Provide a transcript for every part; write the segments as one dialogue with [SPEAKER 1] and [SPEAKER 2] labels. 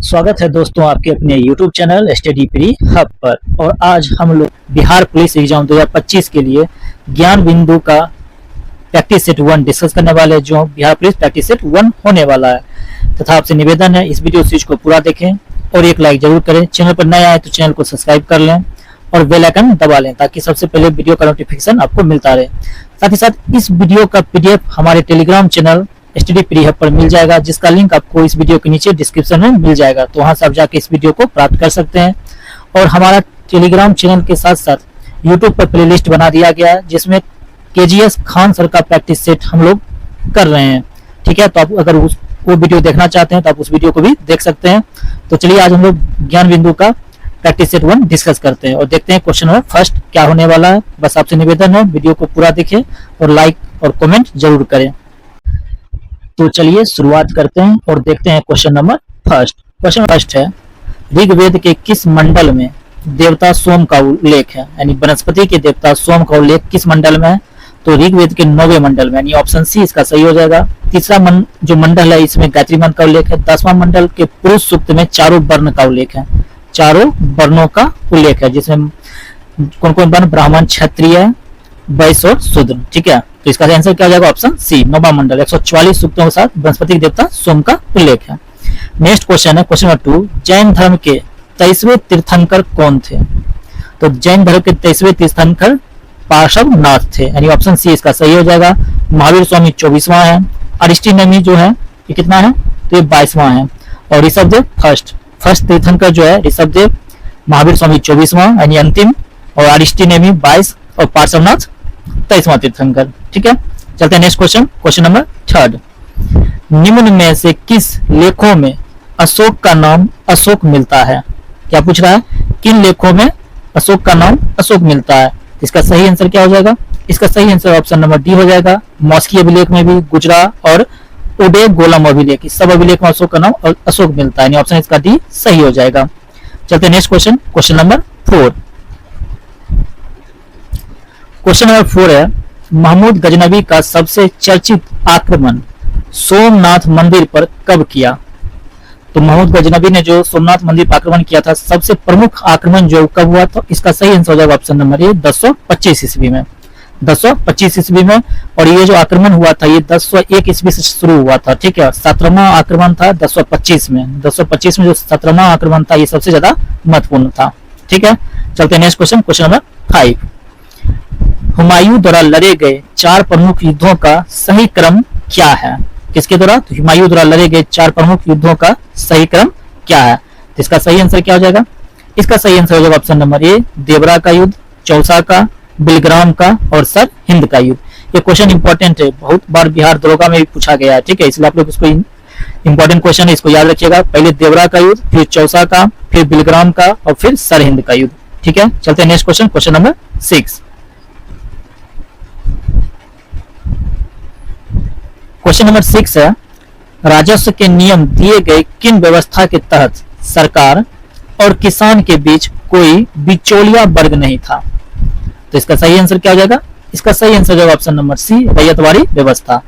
[SPEAKER 1] स्वागत है दोस्तों आपके अपने YouTube channel study pre hub पर। और आज हम लोग बिहार पुलिस एग्जाम 2025 के लिए ज्ञान बिंदु का प्रैक्टिस सेट 1 डिस्कस करने वाले हैं, जो बिहार पुलिस प्रैक्टिस सेट 1 होने वाला है। तथा आपसे निवेदन है इस वीडियो सीरीज को पूरा देखें और एक लाइक जरूर करें। चैनल पर नए आए तो चैनल को सब्सक्राइब कर लें और बेल आइकन दबा लें ताकि सबसे पहले वीडियो का नोटिफिकेशन आपको मिलता रहे। साथ ही साथ इस वीडियो का PDF हमारे Telegram channel study pre hub पर मिल जाएगा, जिसका लिंक आपको इस वीडियो के नीचे डिस्क्रिप्शन में मिल जाएगा। तो वहां से आप जाके इस वीडियो को प्राप्त कर सकते हैं। और हमारा टेलीग्राम चैनल के साथ साथ यूट्यूब पर प्लेलिस्ट बना दिया गया है, जिसमें KGS खान सर का प्रैक्टिस सेट हम लोग कर रहे हैं। ठीक है, तो आप अगर वो वीडियो देखना चाहते हैं तो आप उस वीडियो को भी देख सकते हैं। तो चलिए आज हम लोग ज्ञान बिंदु का प्रैक्टिस सेट 1 डिस्कस करते हैं और देखते हैं क्वेश्चन नंबर फर्स्ट क्या होने वाला है। बस आपसे निवेदन है वीडियो को पूरा देखें और लाइक और कमेंट जरूर करें। तो चलिए शुरुआत करते हैं और देखते हैं question number first. Question first है, ऋग्वेद के किस मंडल में देवता सोम का उल्लेख है, यानी वनस्पति के देवता सोम का उल्लेख किस मंडल में है? तो ऋग्वेद के 9वें मंडल में, यानी ऑप्शन सी इसका सही हो जाएगा। तीसरा जो मंडल है इसमें गायत्री मंत्र का उल्लेख है। 10वां मंडल के पुरुष सूक्त में चारों वर्ण का उल्लेख है, चारों वर्णों का उल्लेख है, जिसमें कौन कौन वर्ण? ब्राह्मण, क्षत्रिय, वैश्य और शूद्र। ठीक है, तो इसका आंसर क्या हो जाएगा? ऑप्शन सी, 9वां मंडल 144 सूक्तों के साथ वनस्पति देवता सोम का उल्लेख है। नेक्स्ट क्वेश्चन है क्वेश्चन नंबर 2, जैन धर्म के 23वें तीर्थंकर कौन थे? तो जैन धर्म के 23वें तीर्थंकर पार्श्वनाथ थे, यानी ऑप्शन सी इसका सही हो जाएगा। महावीर स्वामी 24वां है, अरिस्टिनेमी जो है ये कितना है? तो ये 22वां है। और ऋषभदेव फर्स्ट तीर्थंकर जो है ऋषभदेव, महावीर स्वामी 24वां यानी अंतिम, और अरिस्टिनेमी 22 और पार्श्वनाथ 23वां तीर्थंकर। ठीक है, चलते हैं नेक्स्ट क्वेश्चन। क्वेश्चन नंबर 3, निम्न में से किस लेखों में अशोक का नाम अशोक मिलता है? क्या पूछ रहा है? किन लेखों में अशोक का नाम अशोक मिलता है? इसका सही आंसर क्या हो जाएगा? इसका सही आंसर ऑप्शन नंबर डी हो जाएगा। मॉस्की अभिलेख में भी, गुजरा और उडे गोलम अभिलेख, सब अभिलेख में अशोक का नाम अशोक मिलता है, यानी ऑप्शन इसका डी सही हो जाएगा। चलते हैं next question. Question number 4, question number 4 है, महमूद गजनवी का सबसे चर्चित आक्रमण सोमनाथ मंदिर पर कब किया? तो महमूद गजनवी ने जो सोमनाथ मंदिर पर आक्रमण किया था, सबसे प्रमुख आक्रमण जो कब हुआ था? इसका सही आंसर हो जाएगा ऑप्शन नंबर ए, 1025 ईस्वी में। 1025 ईस्वी में। और ये जो आक्रमण हुआ था ये 1001 ईस्वी से शुरू हुआ था। ठीक है, 17वां आक्रमण था 1025 में। 1025 में जो 17वां आक्रमण था ये सबसे ज्यादा महत्वपूर्ण था। ठीक है, चलते हैं next question. Question number 5, Humayun द्वारा लड़े गए 4 प्रमुख युद्धों का सही क्रम क्या है? किसके द्वारा? तो हुमायूं द्वारा लड़े गए 4 प्रमुख युद्धों का सही क्रम क्या है? तो इसका सही आंसर क्या हो जाएगा? इसका सही आंसर हो जाएगा ऑप्शन नंबर ए, देवरा का युद्ध, चौसा का, बिलग्राम का और सर हिंद का युद्ध। ये क्वेश्चन इंपॉर्टेंट है, बहुत बार बिहार दरोगा में भी पूछा गया है। ठीक है, इसलिए आप लोग इसको इंपॉर्टेंट क्वेश्चन है, इसको याद रखिएगा। पहले देवरा का युद्ध, फिर चौसा का, फिर बिलग्राम का और फिर सर हिंद का युद्ध। ठीक है, चलते हैं next question. Question number 6, question number 6 है, राजस्व के नियम दिए गए किन व्यवस्था के तहत सरकार और किसान के बीच कोई बिचौलिया वर्ग नहीं था? तो इसका सही आंसर क्या हो जाएगा? इसका सही आंसर जो ऑप्शन नंबर सी, रैयतवाड़ी व्यवस्था।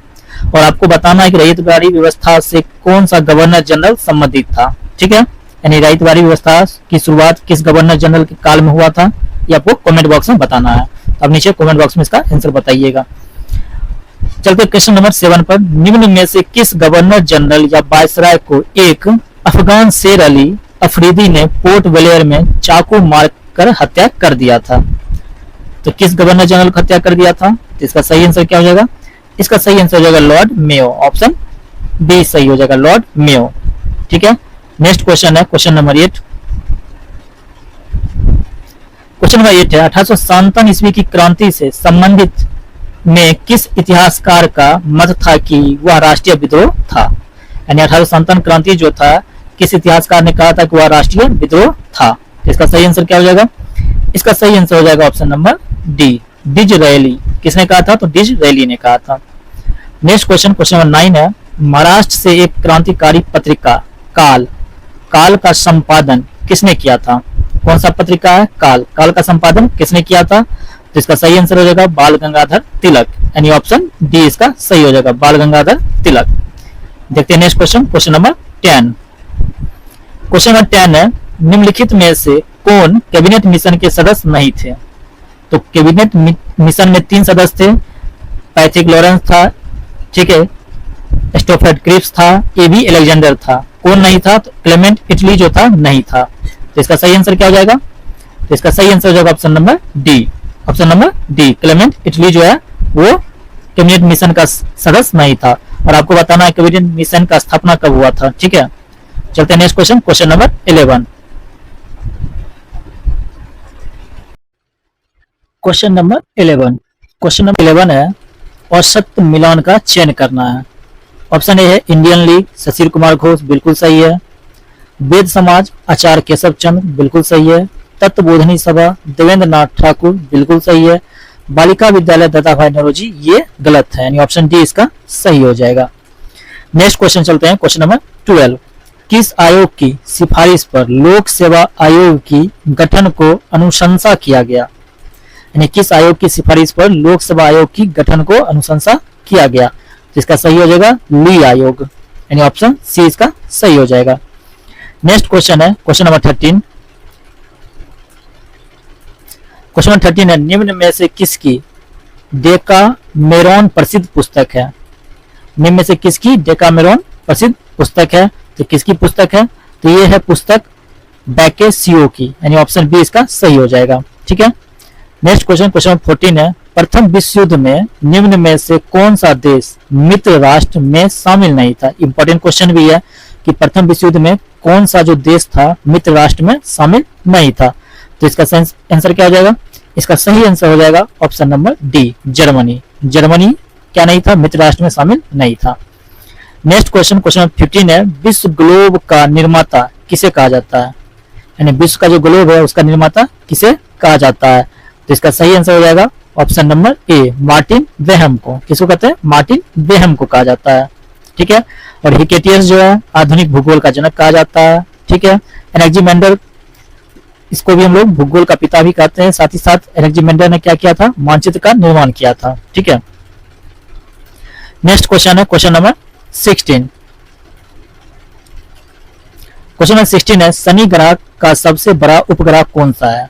[SPEAKER 1] और आपको बताना है कि रैयतवाड़ी व्यवस्था से कौन सा गवर्नर जनरल संबंधित था। ठीक है, यानी रैयतवाड़ी व्यवस्था की शुरुआत किस गवर्नर जनरल के काल में हुआ था, ये आपको कमेंट बॉक्स में बताना है। अब नीचे कमेंट बॉक्स में इसका आंसर बताइएगा। चलते क्वेश्चन नंबर 7 पर, निम्न में से किस गवर्नर जनरल या वायसराय को एक अफगान शेर अली अफरीदी ने पोर्ट ब्लेयर में चाकू मारकर हत्या कर दिया था? तो किस गवर्नर जनरल को हत्या कर दिया था? तो इसका सही आंसर क्या हो जाएगा? इसका सही आंसर हो जाएगा लॉर्ड मेयो, ऑप्शन बी सही हो जाएगा, लॉर्ड मेयो। ठीक है, नेक्स्ट क्वेश्चन है क्वेश्चन नंबर 8। क्वेश्चन नंबर 8 है, 1857 ईस्वी की क्रांति से संबंधित में किस इतिहासकार का मत था कि वह राष्ट्रीय विद्रोह था? यानी 1857 क्रांति जो था, किस इतिहासकार ने कहा था कि वह राष्ट्रीय विद्रोह था? इसका सही आंसर क्या हो जाएगा? इसका सही आंसर हो जाएगा ऑप्शन नंबर डी, डिज़रायली। किसने कहा था? तो डिज़रायली ने कहा था। नेक्स्ट क्वेश्चन, क्वेश्चन नंबर 9 है, महाराष्ट्र से एक क्रांतिकारी पत्रिका काल का संपादन किसने किया था? कौन सा पत्रिका है? काल का संपादन किसने किया था? तो इसका सही आंसर हो जाएगा बाल गंगाधर तिलक, यानी ऑप्शन डी इसका सही हो जाएगा, बाल गंगाधर तिलक। देखते हैं next question. Question number 10, question number 10 है, निम्नलिखित में से कौन कैबिनेट मिशन के सदस्य नहीं थे? तो कैबिनेट मिशन में 3 सदस्य थे, पैट्रिक लॉरेंस था, ठीक है, स्टोफर्ड क्रिप्स था, एबी अलेक्जेंडर था। कौन नहीं था? तो क्लेमेंट इटली जो था नहीं था। तो इसका सही आंसर क्या हो जाएगा? तो इसका सही आंसर हो जाएगा option number D. Option number D, Clement Italy जो है वो कैबिनेट मिशन का सदस्य नहीं था। और आपको बताना है कैबिनेट मिशन का स्थापना कब हुआ था, ठीक है। चलते हैं next question, question number 11। Question number 11, question number 11 है, औसत मिलान का चयन करना है। ऑप्शन ए है इंडियन लीग, सुशील कुमार घोष, बिल्कुल सही है। वेद समाज, आचार्य केशव चंद्र, बिल्कुल सही है। तत्वबोधनी सभा, देवेंद्र नाथ ठाकुर, बिल्कुल सही है। बालिका विद्यालय दादाभाई नौरोजी, ये गलत है, यानी ऑप्शन डी इसका सही हो जाएगा। नेक्स्ट क्वेश्चन चलते हैं, क्वेश्चन नंबर 12। किस आयोग की सिफारिश पर लोक सेवा आयोग की गठन को अनुशंसा किया गया? यानी किस आयोग की सिफारिश पर लोक सेवा आयोग की गठन को अनुशंसा किया गया? तो इसका सही हो जाएगा ली आयोग, यानी ऑप्शन सी इसका सही हो जाएगा। नेक्स्ट क्वेश्चन है क्वेश्चन नंबर 13। क्वेश्चन नंबर 13 है, निम्न में से किसकी डेकामेरॉन प्रसिद्ध पुस्तक है? निम्न में से किसकी डेकामेरॉन प्रसिद्ध पुस्तक है? तो किसकी पुस्तक है? तो ये है पुस्तक बैकेसियो की, यानी ऑप्शन बी इसका सही हो जाएगा, ठीक है। नेक्स्ट क्वेश्चन, क्वेश्चन नंबर 14 है, प्रथम विश्व युद्ध में निम्न में से कौन सा देश मित्र राष्ट्र में शामिल नहीं था? इंपॉर्टेंट क्वेश्चन भी है कि प्रथम विश्व युद्ध में कौन सा जो देश था मित्र राष्ट्र में शामिल नहीं था। तो इसका आंसर क्या हो जाएगा? इसका सही आंसर हो जाएगा option number D, Germany. Germany क्या नहीं था? मित्र राष्ट्र में शामिल नहीं था। नेक्स्ट क्वेश्चन, क्वेश्चन नंबर 15 है, विश्व ग्लोब का निर्माता किसे कहा जाता है? यानी विश्व का जो ग्लोब है उसका निर्माता किसे कहा जाता है? तो इसका सही आंसर हो जाएगा ऑप्शन नंबर ए, मार्टिन वेहम को। किसको कहते हैं? मार्टिन वेहम को कहा जाता है, ठीक है। और हिकेटियस जो है आधुनिक भूगोल का जनक कहा जाता है, ठीक है। एनेक्जिमेंडर, इसको भी हम लोग भूगोल का पिता भी कहते हैं। साथ ही साथ एनेक्जिमेंडर ने क्या किया था? मानचित्र का निर्माण किया था, ठीक है। नेक्स्ट क्वेश्चन है क्वेश्चन नंबर 16। क्वेश्चन नंबर 16 है, शनि ग्रह का सबसे बड़ा उपग्रह कौन सा है?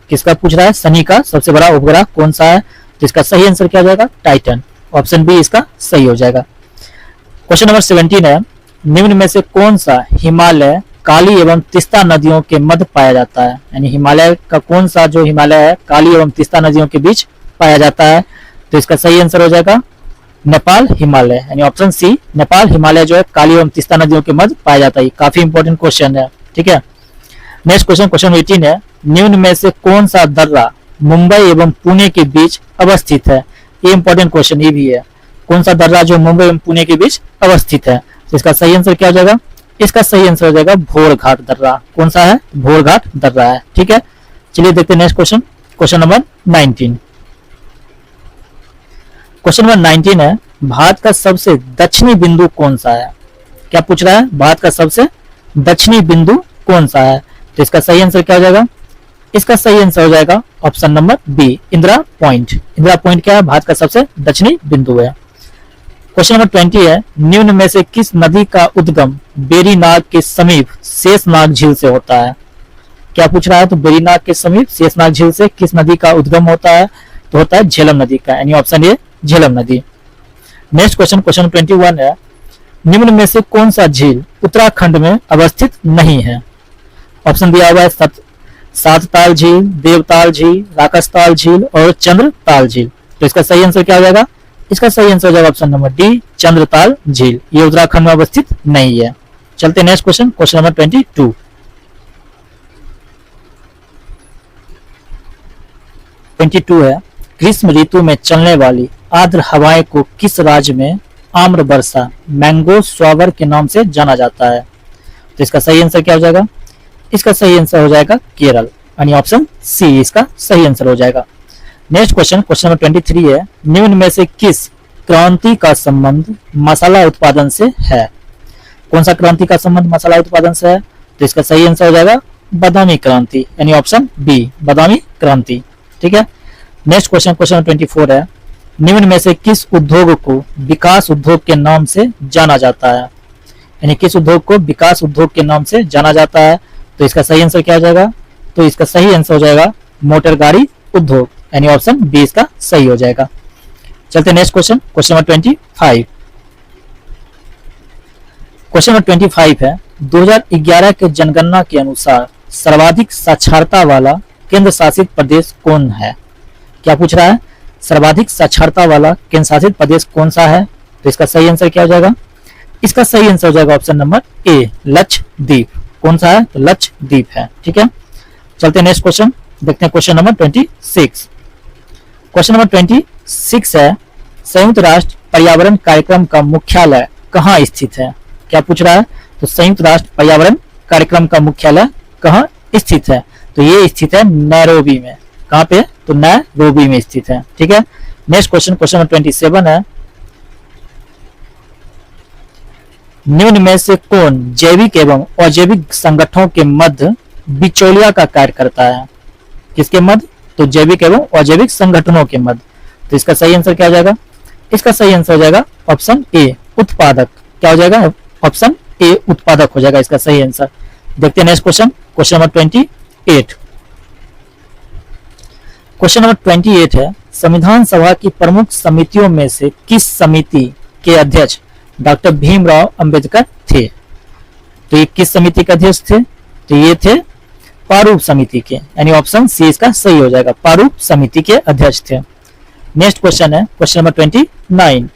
[SPEAKER 1] किसका पूछ रहा है? शनि का सबसे बड़ा उपग्रह कौन सा है? तो इसका सही आंसर क्या हो जाएगा? टाइटन। ऑप्शन बी इसका सही हो जाएगा। क्वेश्चन नंबर 17 है, निम्न में से कौन सा हिमालय काली एवं तीस्ता नदियों के मध्य पाया जाता है? यानी हिमालय का कौन सा जो हिमालय है काली एवं तीस्ता नदियों के बीच पाया जाता है? तो इसका सही आंसर हो जाएगा नेपाल हिमालय, यानी ऑप्शन सी, नेपाल हिमालय जो है काली एवं तीस्ता नदियों के मध्य पाया जाता है। काफी इंपॉर्टेंट क्वेश्चन है, ठीक है। नेक्स्ट क्वेश्चन, क्वेश्चन 18 है, निम्न में से कौन सा दर्रा मुंबई एवं पुणे के बीच अवस्थित है? ये इंपॉर्टेंट क्वेश्चन ये भी है, कौन सा दर्रा जो मुंबई एवं पुणे के बीच अवस्थित है? तो इसका सही आंसर क्या हो जाएगा? इसका सही आंसर हो जाएगा भोरघाट दर्रा। कौन सा है? भोरघाट दर्रा है, ठीक है। चलिए देखते हैं next question, question number 19। Question number 19 है, भारत का सबसे दक्षिणी बिंदु कौन सा है? क्या पूछ रहा है? भारत का सबसे दक्षिणी बिंदु कौन सा है? तो इसका सही आंसर क्या हो जाएगा? इसका सही आंसर हो जाएगा option number B, Indira point. Indira point क्या है? भारत का सबसे दक्षिणी बिंदु है। क्वेश्चन नंबर 20 है, निम्न में से किस नदी का उद्गम बेरीनाग के समीप शेषनाग झील से होता है? क्या पूछ रहा है? तो बेरीनाग के समीप शेषनाग झील से किस नदी का उद्गम होता है? तो होता है झेलम नदी का, यानी ऑप्शन ए, झेलम नदी। नेक्स्ट क्वेश्चन, क्वेश्चन 21 है, निम्न में से कौन सा झील उत्तराखंड में अवस्थित नहीं है? ऑप्शन दिया हुआ है सातताल झील, देवताल झील, राकसताल झील और चंद्रताल झील। तो इसका सही आंसर क्या हो जाएगा? इसका सही आंसर हो जाएगा ऑप्शन नंबर डी, चंद्रताल झील। ये उत्तराखंड में अवस्थित नहीं है। चलते नेक्स्ट क्वेश्चन, क्वेश्चन नंबर 22। है, ग्रीष्म ऋतु में चलने वाली आर्द्र हवाएं को किस राज्य में आम्र वर्षा मैंगो स्वावर के नाम से जाना जाता है? तो इसका सही आंसर क्या हो जाएगा? इसका सही आंसर हो जाएगा केरल, यानी ऑप्शन सी इसका सही आंसर हो जाएगा। नेक्स्ट क्वेश्चन, क्वेश्चन नंबर 23 है, निम्न में से किस क्रांति का संबंध मसाला उत्पादन से है? कौन सा क्रांति का संबंध मसाला उत्पादन से है? तो इसका सही आंसर हो जाएगा बादामी क्रांति, यानी ऑप्शन बी, बादामी क्रांति, ठीक है। नेक्स्ट क्वेश्चन, क्वेश्चन नंबर 24 है, निम्न में से किस उद्योग को विकास उद्योग के नाम से जाना जाता है? यानी किस उद्योग को विकास उद्योग के नाम से जाना जाता है? तो इसका सही आंसर क्या हो जाएगा? तो इसका सही आंसर हो जाएगा मोटर गाड़ी उद्योग, यानी ऑप्शन बी इसका सही हो जाएगा। चलते next question, question number 25। Question number 25 है 2011 के जनगणना के अनुसार सर्वाधिक साक्षरता वाला केंद्र शासित प्रदेश कौन है? क्या पूछ रहा है? सर्वाधिक साक्षरता वाला केंद्र शासित प्रदेश कौन सा है? तो इसका सही आंसर क्या हो जाएगा? इसका सही आंसर हो जाएगा ऑप्शन नंबर ए, लक्षद्वीप। कौन सा है? तो लक्षद्वीप है। ठीक है, चलते नेक्स्ट क्वेश्चन देखते हैं, क्वेश्चन नंबर 26। क्वेश्चन नंबर 26 है संयुक्त राष्ट्र पर्यावरण कार्यक्रम का मुख्यालय कहाँ स्थित है? क्या पूछ रहा है? तो संयुक्त राष्ट्र पर्यावरण कार्यक्रम का मुख्यालय कहाँ स्थित है? तो ये स्थित है नैरोबी में। कहाँ पे? तो नैरोबी में स्थित है। ठीक है, नेक्स्ट क्वेश्चन, क्वेश्चन नंबर 27 है निम्न में से कौन जैविक एवं अजैविक संगठनों के मध्य बिचौलिया का कार्य करता है? किसके मध्य? तो जैविक एवं अजैविक संगठनों के मध्य। तो इसका सही आंसर क्या हो जाएगा? इसका सही आंसर हो जाएगा ऑप्शन ए, उत्पादक। क्या हो जाएगा? ऑप्शन ए, उत्पादक हो जाएगा इसका सही आंसर। देखते हैं next question, question number 28। Question number 28 है संविधान सभा की प्रमुख समितियों में से किस समिति के अध्यक्ष डॉक्टर भीमराव अंबेडकर थे? तो ये किस समिति के अध्यक्ष थे? तो ये थे प्रारूप समिति के, यानी ऑप्शन सी इसका सही हो जाएगा, प्रारूप समिति के अध्यक्ष थे। नेक्स्ट क्वेश्चन है क्वेश्चन नंबर 29।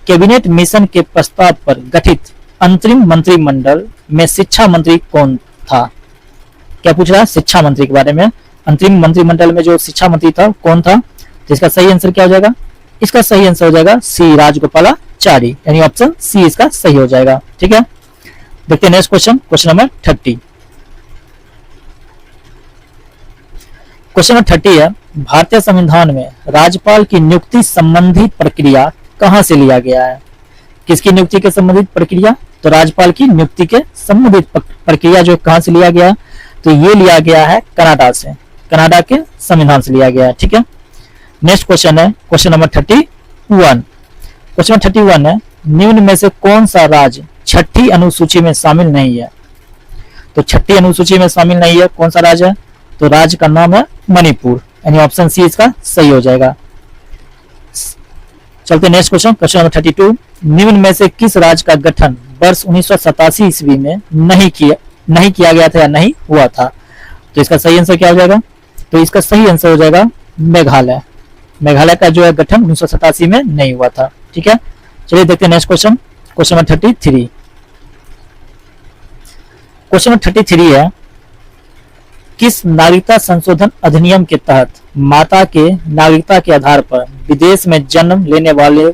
[SPEAKER 1] कैबिनेट मिशन के प्रस्ताव पर गठित अंतरिम मंत्रिमंडल में शिक्षा मंत्री कौन था? क्या पूछ रहा है? शिक्षा मंत्री के बारे में। अंतरिम मंत्रिमंडल में जो शिक्षा मंत्री था कौन था? तो इसका सही आंसर क्या हो जाएगा? इसका सही आंसर हो जाएगा सी, राजगोपालाचारी, यानी ऑप्शन सी इसका सही हो जाएगा। ठीक है, देखते हैं next question, question number 30। Question number 30 है भारतीय संविधान में राज्यपाल की नियुक्ति संबंधी प्रक्रिया कहां से लिया गया है? किसकी नियुक्ति के संबंधित प्रक्रिया? तो राज्यपाल की नियुक्ति के संबंधित प्रक्रिया जो कहां से लिया गया? तो ये लिया गया है कनाडा से, कनाडा के संविधान से लिया गया है। ठीक है, नेक्स्ट क्वेश्चन है क्वेश्चन नंबर 31। क्वेश्चन नंबर 31 है निम्न में से कौन सा राज्य छठी अनुसूची में शामिल नहीं है? तो छठी अनुसूची में शामिल नहीं है, कौन सा राज्य है? तो राज्य का नाम है मणिपुर, यानी ऑप्शन सी इसका सही हो जाएगा। चलते नेक्स्ट क्वेश्चन, क्वेश्चन नंबर 32। निम्न में से किस राज्य का गठन वर्ष 1987 ईस्वी में नहीं किया गया था या नहीं हुआ था? तो इसका सही आंसर क्या हो जाएगा? तो इसका सही आंसर हो जाएगा मेघालय। मेघालय का जो है गठन 1987 में नहीं हुआ था। ठीक है, चलिए देखते हैं next question, question number 33। Question number 33 है किस नागरिकता संशोधन अधिनियम के तहत माता के नागरिकता के आधार पर विदेश में जन्म लेने वाले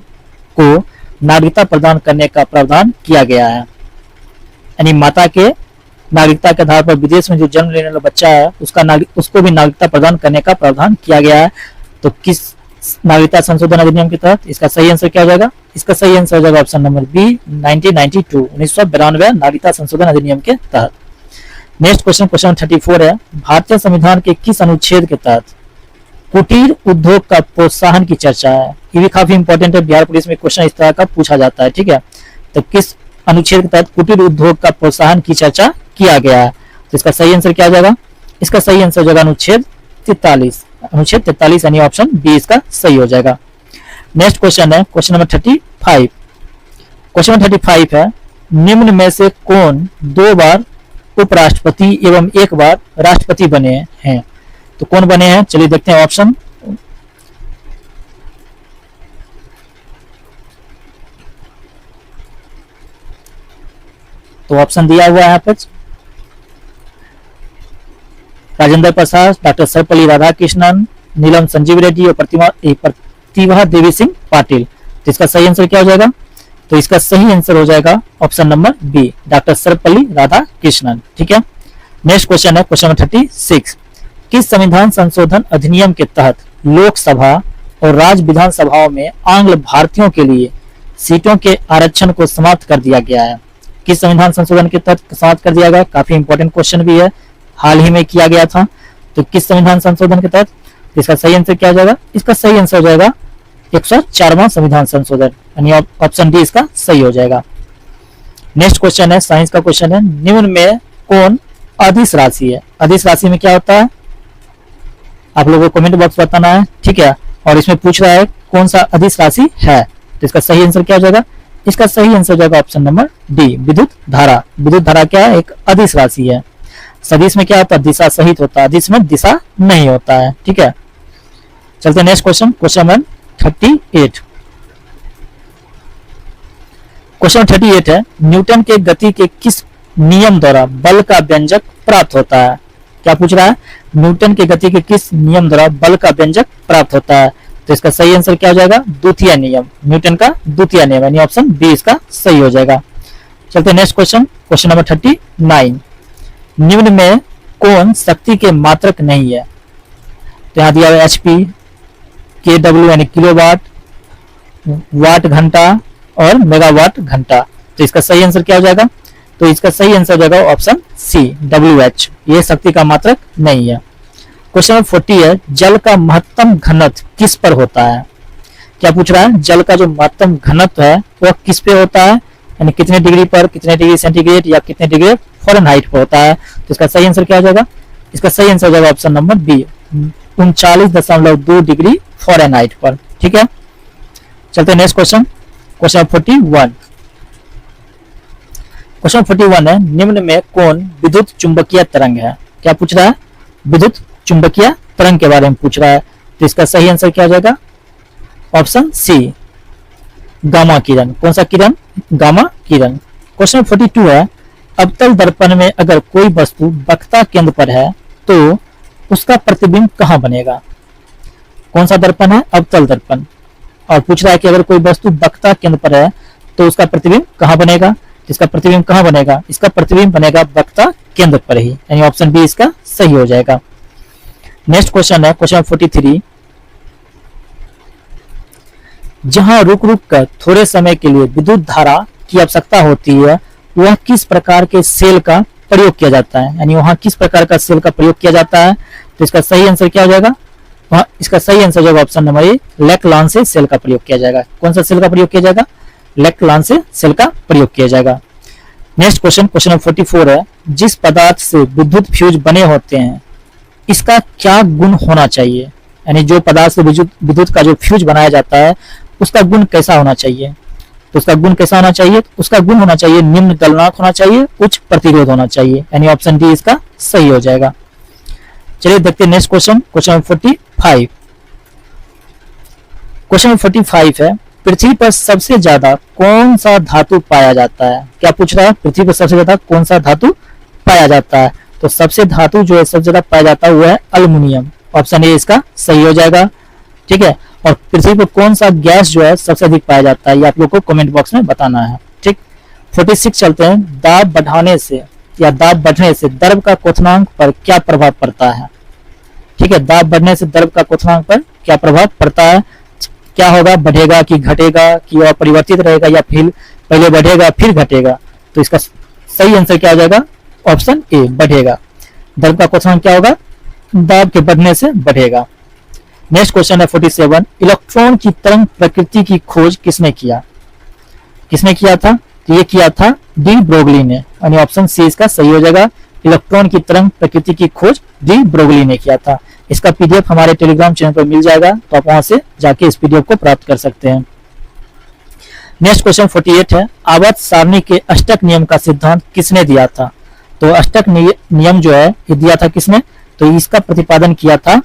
[SPEAKER 1] को नागरिकता प्रदान करने का प्रावधान किया गया है? यानी माता के नागरिकता के आधार पर विदेश में जो जन्म लेने वाला बच्चा है उसको भी नागरिकता प्रदान करने का प्रावधान किया गया है। तो किस नागरिकता संशोधन अधिनियम के तहत? इसका सही आंसर क्या हो जाएगा? इसका सही आंसर हो जाएगा ऑप्शन नंबर बी, 1992 नागरिकता संशोधन अधिनियम के तहत। नेक्स्ट क्वेश्चन, क्वेश्चन 34 है भारतीय संविधान के किस अनुच्छेद के तहत कुटीर उद्योग का प्रोत्साहन की चर्चा है? ये भी काफी इंपॉर्टेंट है, बिहार पुलिस में क्वेश्चन इस तरह का पूछा जाता है। ठीक है, तो किस अनुच्छेद के तहत कुटीर उद्योग का प्रोत्साहन की चर्चा किया गया है? तो इसका सही आंसर क्या हो जाएगा? इसका सही आंसर हो जाएगा अनुच्छेद 43, अनुच्छेद 43, यानी ऑप्शन बी इसका सही हो जाएगा। नेक्स्ट क्वेश्चन है क्वेश्चन नंबर 35। क्वेश्चन नंबर 35 है निम्न में से कौन 2 बार उपराष्ट्रपति एवं 1 बार राष्ट्रपति बने हैं? तो कौन बने हैं? चलिए देखते हैं ऑप्शन। तो ऑप्शन दिया हुआ है यहाँ पे राजेंद्र प्रसाद, डॉक्टर सर्वपल्ली राधाकृष्णन, नीलम संजीव रेड्डी और प्रतिभा देवी सिंह पाटिल। तो इसका सही आंसर क्या हो जाएगा? तो इसका सही आंसर हो जाएगा option number B, doctor Sarvepalli Radhakrishnan. ठीक है, नेक्स्ट क्वेश्चन है क्वेश्चन नंबर 36। किस संविधान संशोधन अधिनियम के तहत लोकसभा और राज्य विधानसभाओं में आंग्ल भारतीयों के लिए सीटों के आरक्षण को समाप्त कर दिया गया है? किस संविधान संशोधन के तहत समाप्त कर दिया गया? काफी इंपॉर्टेंट क्वेश्चन भी है, हाल ही में किया गया था। तो किस संविधान संशोधन के तहत? इसका सही आंसर क्या हो जाएगा? इसका सही आंसर हो जाएगा 104वां संविधान संशोधन, यानी ऑप्शन डी इसका सही हो जाएगा। नेक्स्ट क्वेश्चन है, साइंस का क्वेश्चन है, निम्न में कौन अदिश राशि है? अदिश राशि में क्या होता है, आप लोगों को कमेंट बॉक्स बताना है, ठीक है। और इसमें पूछ रहा है कौन सा अदिश राशि है, तो इसका सही आंसर क्या हो जाएगा? इसका सही आंसर जाएगा ऑप्शन नंबर डी, विद्युत धारा। विद्युत धारा क्या है? एक अदिश राशि है। सदिश में क्या होता है? दिशा सहित होता है, अदिश में दिशा नहीं होता है, ठीक है। चलते next question, question number 38। Question 38 है, न्यूटन के गति के किस नियम द्वारा बल का व्यंजक प्राप्त होता है? क्या पूछ रहा है? न्यूटन के गति के किस नियम द्वारा बल का व्यंजक प्राप्त होता है? तो इसका सही आंसर क्या हो जाएगा? द्वितीय नियम, न्यूटन का द्वितीय नियम, यानी ऑप्शन बी इसका सही हो जाएगा। चलते नेक्स्ट क्वेश्चन, क्वेश्चन नंबर 39। निम्न में कौन शक्ति के मात्रक नहीं है? तो यहाँ दिया हुआ एचपी, केडब्ल्यू यानी किलोवाट, वाट घंटा और मेगावाट घंटा। तो इसका सही आंसर क्या हो जाएगा? तो इसका सही आंसर हो जाएगा ऑप्शन सी, डब्ल्यूएच। ये शक्ति का मात्रक नहीं है। क्वेश्चन नंबर 40 है, जल का महत्तम घनत्व किस पर होता है? क्या पूछ रहा है? जल का जो महत्तम घनत्व है वह किस पे होता है, यानी कितने डिग्री पर, कितने डिग्री सेंटीग्रेड या कितने डिग्री फ़ारेनहाइट पर होता है? तो इसका सही आंसर क्या हो जाएगा? इसका सही आंसर हो जाएगा option number B, 39.2 degree Fahrenheit पर, ठीक है। चलते नेक्स्ट क्वेश्चन, क्वेश्चन 41। क्वेश्चन 41 है, निम्न में कौन विद्युत चुंबकीय तरंग है? क्या पूछ रहा है? विद्युत चुंबकीय तरंग के बारे में पूछ रहा है। तो इसका सही आंसर क्या हो जाएगा? ऑप्शन सी, गामा किरण। कौन सा किरण? गामा किरण। क्वेश्चन 42 है, अवतल दर्पण में अगर कोई वस्तु वक्रता केंद्र पर है तो उसका प्रतिबिंब कहाँ बनेगा? कौन सा दर्पण है? अवतल दर्पण। और पूछ रहा है कि अगर कोई वस्तु वक्रता केंद्र पर है तो उसका प्रतिबिंब कहाँ बनेगा? इसका प्रतिबिंब कहाँ बनेगा? इसका प्रतिबिंब बनेगा वक्रता केंद्र पर ही, यानी ऑप्शन बी इसका सही हो जाएगा। नेक्स्ट क्वेश्चन है, क्वेश्चन 43। जहां रुक रुक कर थोड़े समय के लिए विद्युत धारा की आवश्यकता होती है वह किस प्रकार के सेल का प्रयोग किया जाता है, यानी वहां किस प्रकार का सेल का प्रयोग किया जाता है? तो इसका सही आंसर क्या हो जाएगा? इसका सही आंसर जो ऑप्शन नंबर ए, लेक्लांसे सेल का प्रयोग किया जाएगा। कौन सा सेल का प्रयोग किया जाएगा? लेक्लांसे सेल का प्रयोग किया जाएगा। नेक्स्ट क्वेश्चन, क्वेश्चन नंबर 44 है, जिस पदार्थ से विद्युत फ्यूज बने होते हैं इसका क्या गुण होना चाहिए? यानी जो पदार्थ से विद्युत का जो फ्यूज बनाया जाता है उसका गुण कैसा होना चाहिए? तो उसका गुण कैसा होना चाहिए? उसका गुण होना चाहिए निम्न गलनांक होना चाहिए, उच्च प्रतिरोध होना चाहिए, यानी ऑप्शन डी इसका सही हो जाएगा। चलिए देखते हैं next question, question number 45। Question number 45 है, पृथ्वी पर सबसे ज्यादा कौन सा धातु पाया जाता है? क्या पूछ रहा है? पृथ्वी पर सबसे ज्यादा कौन सा धातु पाया जाता है? तो सबसे धातु जो है सबसे ज्यादा पाया जाता है वो है अल्युमिनियम, ऑप्शन ए इसका सही हो जाएगा, ठीक है। और पृथ्वी पर कौन सा गैस जो है सबसे अधिक पाया जाता है ये आप लोग को कमेंट बॉक्स में बताना है, ठीक। 46 चलते हैं, दाब बढ़ाने से या दाब बढ़ने से द्रव का क्वथनांक पर क्या प्रभाव पड़ता है? ठीक है, दाब बढ़ने से द्रव का क्वथनांक पर क्या प्रभाव पड़ता है? क्या होगा? बढ़ेगा कि घटेगा कि अपरिवर्तित रहेगा या फिर पहले बढ़ेगा फिर घटेगा? तो इसका सही आंसर क्या हो जाएगा? ऑप्शन ए, बढ़ेगा। द्रव का क्वथनांक क्या होगा? दाब के बढ़ने से बढ़ेगा। नेक्स्ट क्वेश्चन है 47, इलेक्ट्रॉन की तरंग प्रकृति की खोज किसने किया? किसने किया था? तो ये किया था डी ब्रोगली ने, यानी ऑप्शन सी इसका सही हो जाएगा। इलेक्ट्रॉन की तरंग प्रकृति की खोज डी ब्रोगली ने किया था। इसका पीडीएफ हमारे टेलीग्राम चैनल पर मिल जाएगा, तो आप वहां से जाके इस पीडीएफ को प्राप्त कर सकते हैं। नेक्स्ट क्वेश्चन 48 है, आवर्त सारणी के अष्टक नियम का सिद्धांत किसने दिया था? तो अष्टक नियम जो है ये दिया था किसने? तो इसका प्रतिपादन किया था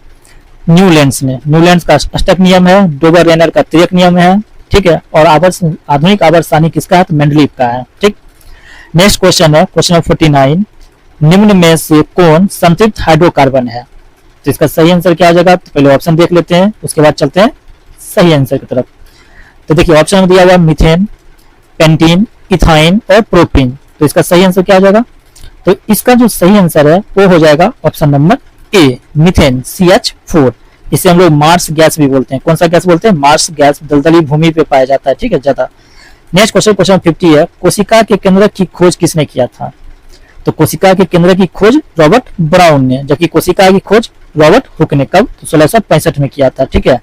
[SPEAKER 1] न्यूलैंड्स ने। न्यूलैंड्स का अष्टक नियम है, डोगर रेनर का त्रिक नियम है, ठीक है। और आधुनिक आवर्त सारणी किसका है? तो मेंडलीव का है, ठीक। नेक्स्ट क्वेश्चन है क्वेश्चन 49, निम्न में से कौन संतृप्त हाइड्रोकार्बन है? तो इसका सही आंसर क्या आ जाएगा? तो पहले ऑप्शन देख लेते हैं, उसके बाद चलते हैं सही आंसर की तरफ। तो देखिए ऑप्शन में दिया हुआ मीथेन, पेंटीन, इथाइन और प्रोपीन। तो इसका सही आंसर क्या आ जाएगा? तो इसका जो सही आंसर है वो हो जाएगा ऑप्शन नंबर ए, मीथेन, CH4। इसे हम लोग मार्स गैस भी बोलते हैं। कौन सा गैस बोलते हैं? Marsh gas. दलदली भूमि पे पाया जाता है, ठीक है, ज्यादा। नेक्स्ट क्वेश्चन, क्वेश्चन 50 है, कोशिका के केंद्रक की खोज किसने किया था? तो कोशिका के केंद्र की खोज रॉबर्ट ब्राउन ने, जबकि कोशिका की खोज रॉबर्ट हुक ने कब? तो 1665 में किया था, ठीक है।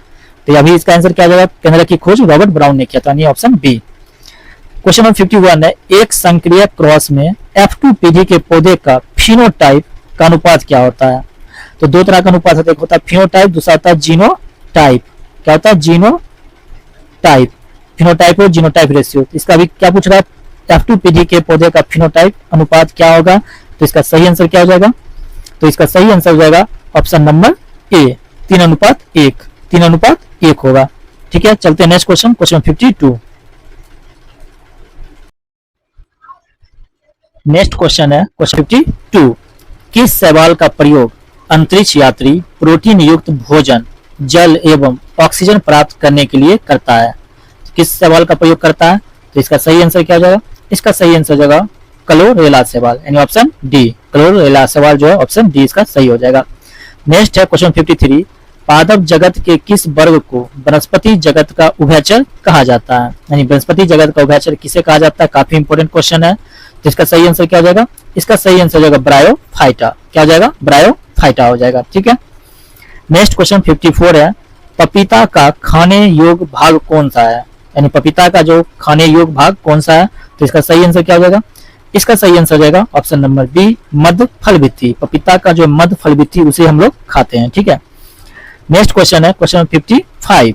[SPEAKER 1] तो अभी इसका आंसर क्या आ जाएगा? केंद्र की खोज रॉबर्ट ब्राउन ने किया था, यानी ऑप्शन बी। क्वेश्चन नंबर 51 है, एक संक्रिय क्रॉस में F2 पीढ़ी के पौधे का फिनोटाइप का अनुपात क्या होता है? तो दो तरह का अनुपात होता है, एक होता है फिनोटाइप, दूसरा होता है जीनोटाइप। क्या होता है? जीनोटाइप। फिनोटाइप और जीनोटाइप रेशियो। इसका भी क्या पूछ रहा है? F2 पीढ़ी के पौधे का फिनोटाइप अनुपात क्या होगा? तो इसका सही आंसर क्या हो जाएगा? तो इसका सही आंसर हो जाएगा ऑप्शन नंबर ए, 3:1। 3:1 होगा। ठीक है, चलते हैं next question, question 52। Next question है क्वेश्चन 52। किस शैवाल का प्रयोग अंतरिक्ष यात्री प्रोटीन युक्त भोजन, जल एवं ऑक्सीजन प्राप्त करने के लिए करता है? किस शैवाल का प्रयोग करता है? तो इसका सही आंसर क्या हो जाएगा? इसका सही आंसर हो जाएगा क्लोरेला शैवाल, यानी ऑप्शन डी। क्लोरेला शैवाल जो है ऑप्शन डी इसका सही हो जाएगा। नेक्स्ट है क्वेश्चन 53। पादप जगत के किस वर्ग को वनस्पति जगत का उभयचर कहा जाता है? यानी वनस्पति जगत का उभयचर किसे कहा जाता है? काफी इंपोर्टेंट क्वेश्चन है। तो इसका सही आंसर क्या हो जाएगा? इसका सही आंसर हो जाएगा ब्रायोफाइटा। क्या हो जाएगा? ब्रायोफाइटा हो जाएगा। ठीक है, नेक्स्ट क्वेश्चन 54 है, पपीता का खाने योग्य भाग कौन सा है? यानी पपीता का जो खाने योग्य भाग कौन सा है? तो इसका सही आंसर क्या हो जाएगा? इसका सही आंसर हो जाएगा ऑप्शन नंबर बी, मध्य फल भित्ति। पपीता का जो मध्य फल भित्ति उसे हम लोग खाते हैं। ठीक है, नेक्स्ट क्वेश्चन है क्वेश्चन 55।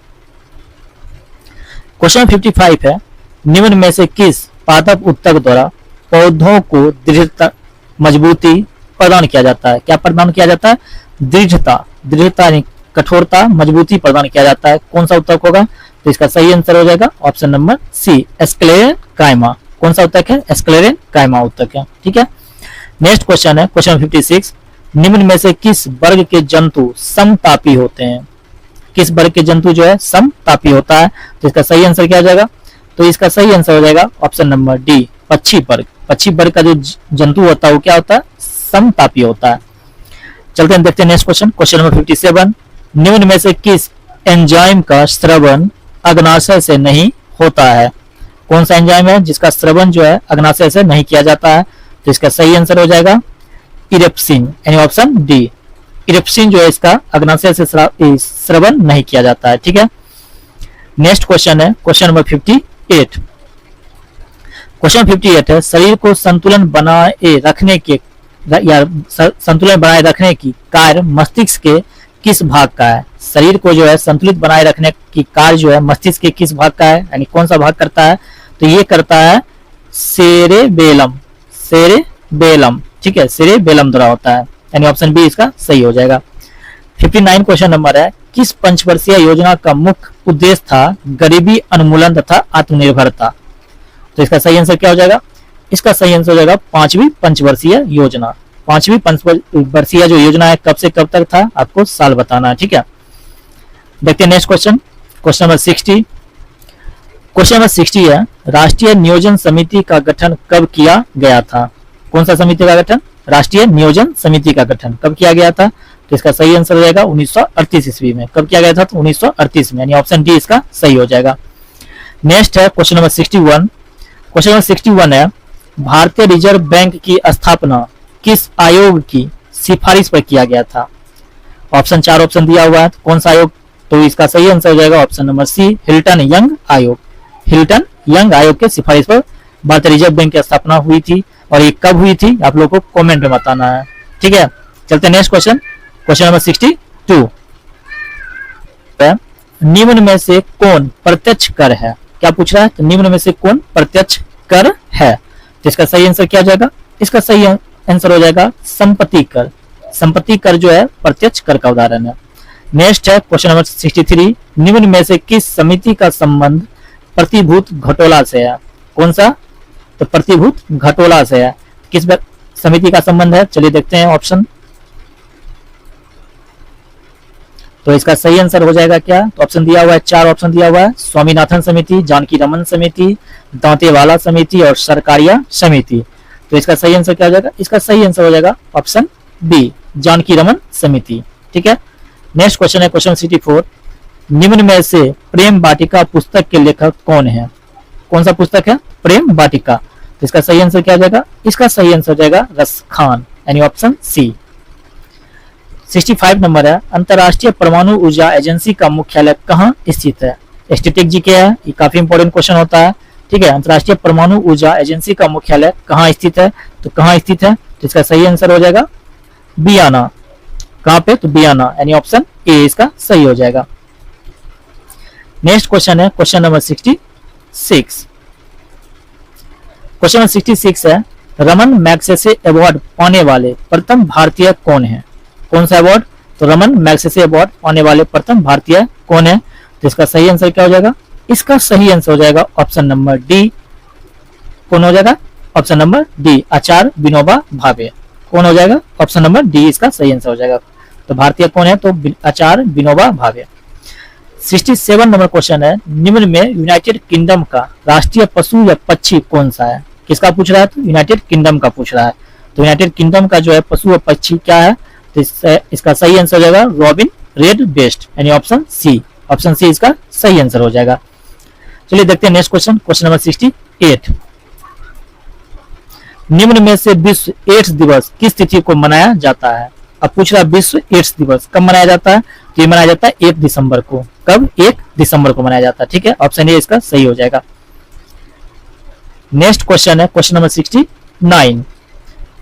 [SPEAKER 1] क्वेश्चन 55 है, निम्न में से किस पादप उत्तक द्वारा पौधों को दृढ़ता मजबूती प्रदान किया जाता है? क्या प्रदान किया जाता है? दृढ़ता। दृढ़ता यानी कठोरता, मजबूती प्रदान किया जाता है। कौन सा उत्तक होगा? तो इसका सही आंसर हो जाएगा ऑप्शन नंबर सी, एस्क्लेरेनकाइमा। कौन सा उत्तक है? एस्क्लेरेनकाइमा उत्तक है। ठीक है, नेक्स्ट क्वेश्चन है क्वेश्चन 56। निम्न में से किस वर्ग के जंतु समतापी होते हैं? किस वर्ग के जंतु जो है समतापी होता है? तो इसका सही आंसर क्या हो जाएगा? तो इसका सही आंसर हो जाएगा ऑप्शन नंबर डी, पक्षी वर्ग। पक्षी वर्ग का जो जंतु होता है वो क्या होता है? समतापी होता है। चलते हैं देखते हैं नेक्स्ट क्वेश्चन, क्वेश्चन नंबर 57। निम्न में से किस एंजाइम का श्रवण अग्नाशय से नहीं होता है? कौन सा एंजाइम है जिसका श्रवण जो है अग्नाशय से नहीं किया जाता है? तो इसका सही आंसर हो जाएगा इरेप्सिन, यानी ऑप्शन डी। इरेप्सिन जो है इसका अग्नाशय से श्रवण नहीं किया जाता है। ठीक है, नेक्स्ट क्वेश्चन है क्वेश्चन नंबर 58। क्वेश्चन 58 है, शरीर को संतुलन बनाए रखने के या संतुलन बनाए रखने की कार्य मस्तिष्क के किस भाग का है? शरीर को जो है संतुलित बनाए रखने की कार्य जो है मस्तिष्क के किस भाग का है, यानी कौन सा भाग करता है? तो ये करता है सेरेबेलम। सेरेबेलम, ठीक है, सेरेबेलम द्वारा होता है, यानी ऑप्शन बी इसका सही हो जाएगा। 59 क्वेश्चन नंबर है, किस पंचवर्षीय योजना का मुख्य उद्देश्य था गरीबी उन्मूलन तथा आत्मनिर्भरता? तो इसका सही आंसर क्या हो जाएगा? इसका सही आंसर हो जाएगा 5वीं पंचवर्षीय योजना। 5वीं पंचवर्षीय जो योजना है कब से कब तक था आपको साल बताना है। ठीक है, देखते हैं next question, question number 60। Question number 60 है, राष्ट्रीय नियोजन समिति का गठन कब किया गया था? कौन सा समिति का गठन? राष्ट्रीय नियोजन समिति का गठन कब किया गया था? तो इसका सही आंसर हो जाएगा 1938 ईस्वी में। कब किया गया था? तो 1938 में, यानी ऑप्शन डी इसका सही हो जाएगा। नेक्स्ट है क्वेश्चन नंबर 61। क्वेश्चन नंबर 61 है, भारतीय रिजर्व बैंक की स्थापना किस आयोग की सिफारिश पर किया गया था? ऑप्शन 4 ऑप्शन दिया हुआ है, तो कौन सा आयोग? तो इसका सही आंसर हो जाएगा option number C, Hilton Young आयोग। हिल्टन यंग आयोग के सिफारिश पर भारतीय रिजर्व बैंक की स्थापना हुई थी, और ये कब हुई थी आप लोगों को कमेंट में बताना है। ठीक है, चलते हैं नेक्स्ट क्वेश्चन, क्वेश्चन नंबर 62। निम्न में से कौन प्रत्यक्ष कर है? क्या पूछ रहा है? तो निम्न में से कौन प्रत्यक्ष कर है? तो इसका सही आंसर क्या हो जाएगा? इसका सही आंसर हो जाएगा संपत्ति कर। संपत्ति कर जो है प्रत्यक्ष कर का उदाहरण है। नेक्स्ट है क्वेश्चन नंबर 63। निम्न में से किस समिति का संबंध प्रतिभूत घटोला से है? कौन सा? तो प्रतिभूत घटोला से है। किस समिति का संबंध है? चलिए देखते हैं ऑप्शन। तो इसका सही आंसर हो जाएगा क्या? तो ऑप्शन दिया हुआ है, 4 ऑप्शन दिया हुआ है, स्वामीनाथन समिति, जानकी रमन समिति, दांतेवाला समिति और सरकारिया समिति। तो इसका सही आंसर क्या हो जाएगा? इसका सही आंसर हो जाएगा ऑप्शन बी, जानकी रमन समिति। ठीक है, नेक्स्ट क्वेश्चन है क्वेश्चन 64। निम्न में से प्रेम वाटिका पुस्तक के लेखक कौन है? कौन सा पुस्तक है? प्रेम वाटिका। तो इसका सही आंसर क्या हो जाएगा? इसका सही आंसर हो जाएगा रस खान, यानी ऑप्शन सी। 65 नंबर है, अंतरराष्ट्रीय परमाणु ऊर्जा एजेंसी का मुख्यालय कहाँ स्थित है? स्टैटिक जी के है, ये काफी इंपॉर्टेंट क्वेश्चन होता है। ठीक है। अंतर्राष्ट्रीय परमाणु ऊर्जा एजेंसी का मुख्यालय कहाँ स्थित है, तो कहाँ स्थित है, तो इसका सही आंसर हो जाएगा वियना। कहाँ पे, तो वियना, यानी ऑप्शन ए इसका सही हो जाएगा। नेक्स्ट क्वेश्चन है क्वेश्चन नंबर 66। क्वेश्चन नंबर 66 है रमन मैग्सेसे अवार्ड पाने वाले प्रथम भारतीय कौन है। कौन सा अवार्ड, तो रमन मैग्सेसे अवार्ड पाने वाले प्रथम भारतीय कौन है, तो इसका सही आंसर क्या हो जाएगा, इसका सही आंसर हो जाएगा ऑप्शन नंबर डी। कौन हो जाएगा, ऑप्शन नंबर डी, आचार्य विनोबा भावे। कौन हो जाएगा, ऑप्शन नंबर डी इसका सही आंसर हो जाएगा। तो भारतीय कौन है, तो आचार्य विनोबा भावे। 67 नंबर क्वेश्चन है निम्न में यूनाइटेड किंगडम का राष्ट्रीय पशु या पक्षी कौन सा है। किसका पूछ रहा है, तो यूनाइटेड किंगडम का पूछ रहा है। तो यूनाइटेड किंगडम का जो है पशु और पक्षी क्या है, तो इसका सही आंसर हो जाएगा रॉबिन रेड बेस्ट, यानी ऑप्शन सी। ऑप्शन सी इसका सही आंसर हो जाएगा। चलिए देखते हैं नेक्स्ट क्वेश्चन, क्वेश्चन नंबर 68। निम्न में से विश्व एड्स दिवस किस तिथि को मनाया जाता है। अब पूछ रहा है विश्व एड्स दिवस कब मनाया जाता है, तो ये मनाया जाता है 1 दिसंबर को। कब, 1 दिसंबर को मनाया जाता है, ठीक है। ऑप्शन ए इसका सही हो जाएगा। नेक्स्ट क्वेश्चन है क्वेश्चन नंबर 69।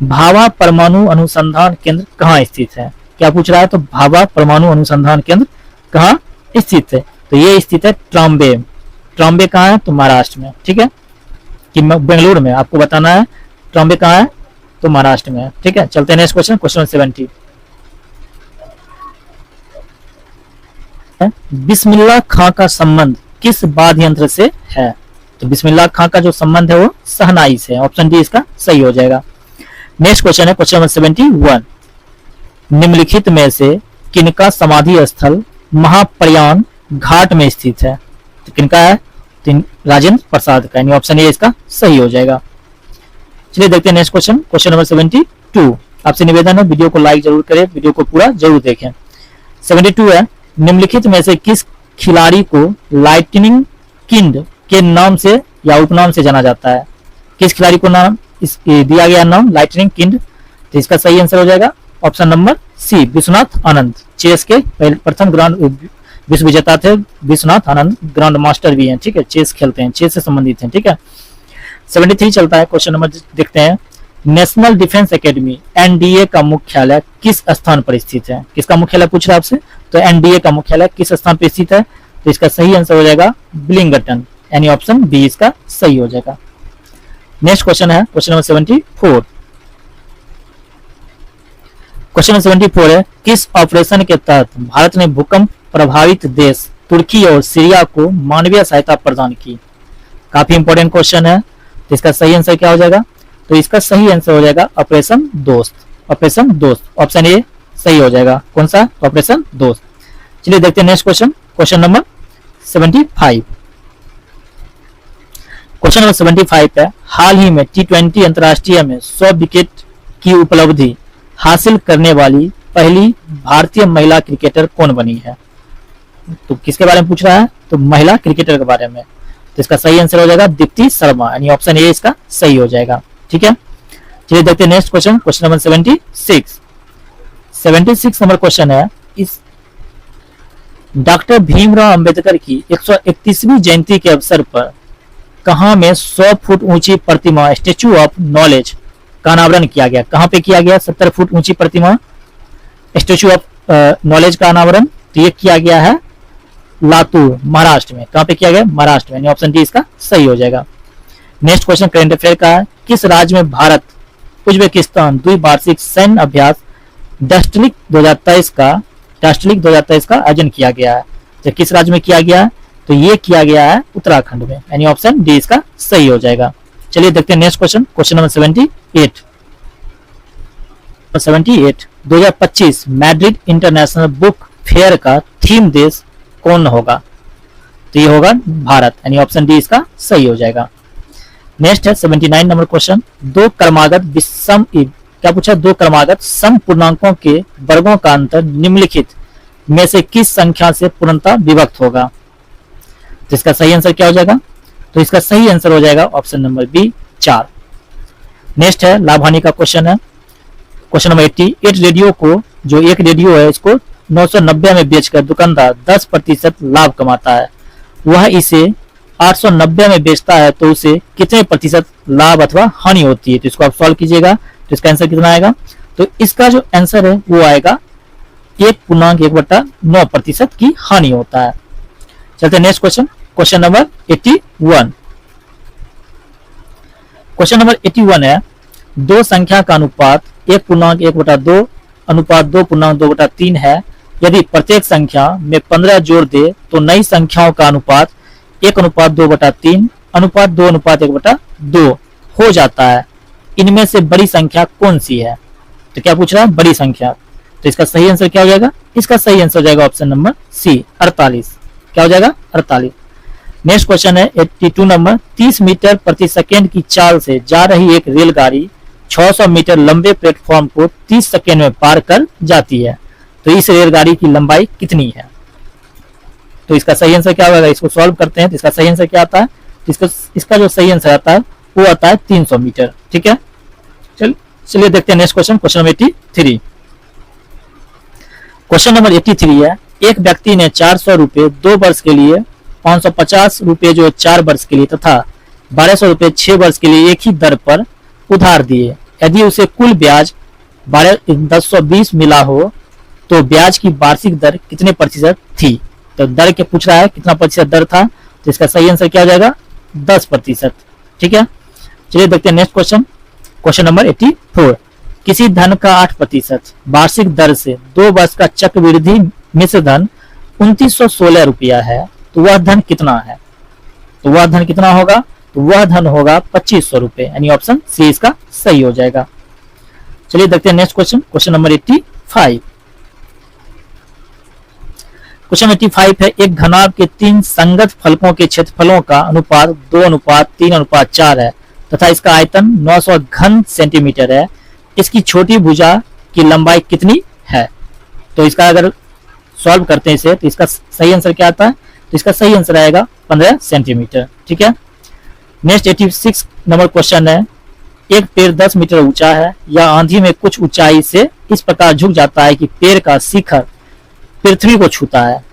[SPEAKER 1] भाभा परमाणु अनुसंधान केंद्र कहाँ स्थित है। क्या पूछ रहा है, तो भाभा परमाणु अनुसंधान केंद्र कहाँ स्थित है, तो ये स्थित है ट्रॉम्बे। ट्रॉम्बे कहाँ है, तो महाराष्ट्र में, ठीक है, कि बेंगलुरु में, आपको बताना है ट्रॉम्बे कहाँ है, तो महाराष्ट्र में है, ठीक है। चलते हैं नेक्स्ट क्वेश्चन, क्वेश्चन 70। बिस्मिल्लाह खां का संबंध किस वाद्य यंत्र से है, तो बिस्मिल्लाह खां का जो संबंध है वो शहनाई से है। ऑप्शन डी इसका सही हो जाएगा। नेक्स्ट क्वेश्चन है क्वेश्चन नंबर 71। निम्नलिखित में से किनका समाधि स्थल महाप्रयाण घाट में स्थित है, तो किनका है, तो राजेंद्र प्रसाद का, यानी ऑप्शन ए इसका सही हो जाएगा। चलिए देखते हैं नेक्स्ट क्वेश्चन, क्वेश्चन नंबर 72। आपसे निवेदन है वीडियो को लाइक जरूर करें, वीडियो को पूरा जरूर देखें। 72 है निम्नलिखित में से किस खिलाड़ी को लाइटनिंग किंग के नाम से या उपनाम से जाना जाता है। किस खिलाड़ी को नाम दिया गया नाम लाइटनिंग किंग, तो इसका सही आंसर हो जाएगा ऑप्शन नंबर सी विश्वनाथ आनंद। चेस के प्रथम ग्रांड विश्व विजेता थे विश्वनाथ आनंद, ग्रांड मास्टर भी हैं, ठीक है, चेस खेलते हैं, चेस से संबंधित हैं, ठीक है। 73 चलता है क्वेश्चन नंबर, देखते हैं। नेशनल डिफेंस एकेडमी एनडीए का मुख्यालय किस स्थान पर स्थित है। किसका मुख्यालय पूछ रहा है आपसे, तो एनडीए का मुख्यालय किस स्थान पर स्थित है, तो इसका सही आंसर हो जाएगा विलिंगटन, यानी ऑप्शन बी इसका सही हो जाएगा। नेक्स्ट क्वेश्चन है क्वेश्चन नंबर 74। क्वेश्चन नंबर 74 है किस ऑपरेशन के तहत भारत ने भूकंप प्रभावित देश तुर्की और सीरिया को मानवीय सहायता प्रदान की। काफी इंपॉर्टेंट क्वेश्चन है, तो इसका सही आंसर क्या हो जाएगा, तो इसका सही आंसर हो जाएगा ऑपरेशन दोस्त। ऑपरेशन दोस्त, ऑप्शन ए सही हो जाएगा। कौन सा, ऑपरेशन दोस्त। चलिए देखते हैं next question, question number 75। Question number 75 है हाल ही में T20 अंतरराष्ट्रीय में 100 विकेट की उपलब्धि हासिल करने वाली पहली भारतीय महिला क्रिकेटर कौन बनी है। तो किसके बारे में पूछ रहा है, तो महिला क्रिकेटर के बारे में, तो इसका सही आंसर हो जाएगा दीप्ति शर्मा, यानी ऑप्शन ए इसका सही हो जाएगा, ठीक है। चलिए देखते हैं next question, question number 76। 76 number question है इस डॉक्टर भीमराव अंबेडकर की 131वीं जयंती के अवसर पर कहां में 100 फुट ऊंची प्रतिमा स्टेच्यू ऑफ नॉलेज का अनावरण किया गया। कहां पे किया गया 70 फुट ऊंची प्रतिमा स्टेच्यू ऑफ नॉलेज का अनावरण, तो ये किया गया है लातूर महाराष्ट्र में। कहां पे किया गया, महाराष्ट्र में, ऑप्शन डी इसका सही हो जाएगा। नेक्स्ट क्वेश्चन करंट अफेयर का है किस राज्य में भारत उज्बेकिस्तान द्विवार्षिक सैन्य अभ्यास डस्टलिक 2023 का आयोजन किया गया है। तो किस राज्य में किया गया है, तो ये किया गया है उत्तराखंड में, यानी ऑप्शन डी इसका सही हो जाएगा। चलिए देखते हैं next question, question number 78। 2025 Madrid international book fair का थीम देश कौन होगा, तो ये होगा भारत, यानी ऑप्शन डी इसका सही हो जाएगा। नेक्स्ट है 79 नंबर क्वेश्चन, दो क्रमागत विषम क्या पूछा, दो क्रमागत सम पूर्णांकों के वर्गों का अंतर निम्नलिखित में से किस संख्या से पूर्णतः विभक्त होगा। तो इसका सही आंसर क्या हो जाएगा, तो इसका सही आंसर हो जाएगा ऑप्शन नंबर बी 4। नेक्स्ट है लाभ हानि का क्वेश्चन है क्वेश्चन नंबर 88। रेडियो को जो एक रेडियो है इसको 990 में बेचकर दुकानदार 10% लाभ कमाता है, वह इसे 890 में बेचता है तो उसे कितने प्रतिशत लाभ अथवा हानि होती है। तो इसको आप सॉल्व कीजिएगा तो इसका आंसर कितना आएगा। तो इसका जो आंसर है वो आएगा 1.1/9% की हानि होता है। चलते next question, question number 81। Question number 81 है, दो संख्या का अनुपात 1.1/2 अनुपात 2.2/3 है। यदि प्रत्येक संख्या में 15 जोड़ दे तो नई संख्याओं का अनुपात 1.2/3 अनुपात 2:1/2 हो जाता है। इनमें से बड़ी संख्या कौन सी है। तो क्या पूछ रहा है, बड़ी संख्या। तो इसका सही आंसर क्या हो जाएगा, इसका सही आंसर हो जाएगा ऑप्शन नंबर सी 48। क्या हो जाएगा 48। नेक्स्ट क्वेश्चन है 82 नंबर, 30 मीटर प्रति सेकेंड की चाल से जा रही एक रेलगाड़ी 600 मीटर लंबे प्लेटफॉर्म को 30 सेकेंड में पार कर जाती है। तो इस रेलगाड़ी की लंबाई कितनी है। तो इसका सही आंसर क्या होगा, इसको सॉल्व करते हैं। तो इसका सही आंसर क्या आता है, इसका जो सही आंसर आता है वो आता है 300 मीटर। ठीक है, चलिए देखते हैं next question, question number 83। Question number 83 है, एक व्यक्ति ने 400 रुपए 2 वर्ष के लिए, 550 रुपए जो 4 वर्ष के लिए तथा 1200 रुपए 6 वर्ष के लिए एक ही दर पर उधार दिए। यदि उसे कुल ब्याज 1220 मिला हो तो ब्याज की वार्षिक दर कितने प्रतिशत थी। तो दर के पूछ रहा है कितना प्रतिशत दर था। तो इसका सही आंसर क्या हो जाएगा 10%। ठीक है, चलिए देखते हैं नेक्स्ट क्वेश्चन, क्वेश्चन नंबर 84। किसी धन का 8% वार्षिक दर से 2 वर्ष का चक्रवृद्धि मिश्र धन 2916 रुपया है तो वह धन कितना है। तो वह धन कितना होगा, तो वह धन होगा 2500 रुपए, यानी ऑप्शन सी इसका सही हो जाएगा। चलिए देखते हैं next question, question number 85। Question 85 है, एक घनाभ के 3 संगत फलकों के क्षेत्रफलों का अनुपात 2:3:4 है तथा इसका आयतन 900 घन सेंटीमीटर है। इसकी छोटी भुजा की लंबाई कितनी है। तो इसका अगर सॉल्व करते हैं इसे तो इसका सही आंसर क्या आता है, तो इसका सही आंसर आएगा 15 सेंटीमीटर। ठीक है, नेक्स्ट 86 नंबर क्वेश्चन है, एक पेड़ 10 मीटर ऊंचा है। यह आंधी में कुछ ऊंचाई से इस प्रकार झुक जाता है कि पेड़ का शिखर पृथ्वी को छूता है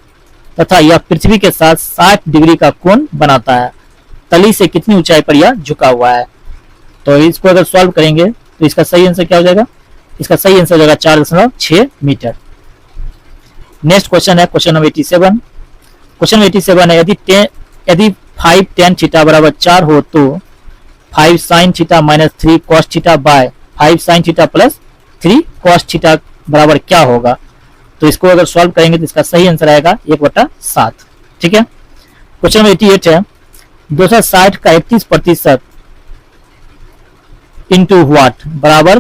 [SPEAKER 1] तथा यह पृथ्वी के साथ 60 डिग्री का कोण बनाता है। तली से कितनी ऊंचाई पर यह झुका हुआ है। तो इसको अगर सॉल्व करेंगे तो इसका सही आंसर क्या हो जाएगा, इसका सही आंसर हो जाएगा 4.6 मीटर। नेक्स्ट क्वेश्चन है क्वेश्चन नंबर 87। क्वेश्चन 87 है, यदि 5 tan थीटा बराबर 4 हो तो 5 sin theta minus 3 cos theta by 5 sin theta plus 3 cos theta बराबर क्या होगा। तो इसको अगर सॉल्व करेंगे तो इसका सही आंसर आएगा 1/7। ठीक है, क्वेश्चन नंबर 88 है, 260 का 31% इंटू वाट बराबर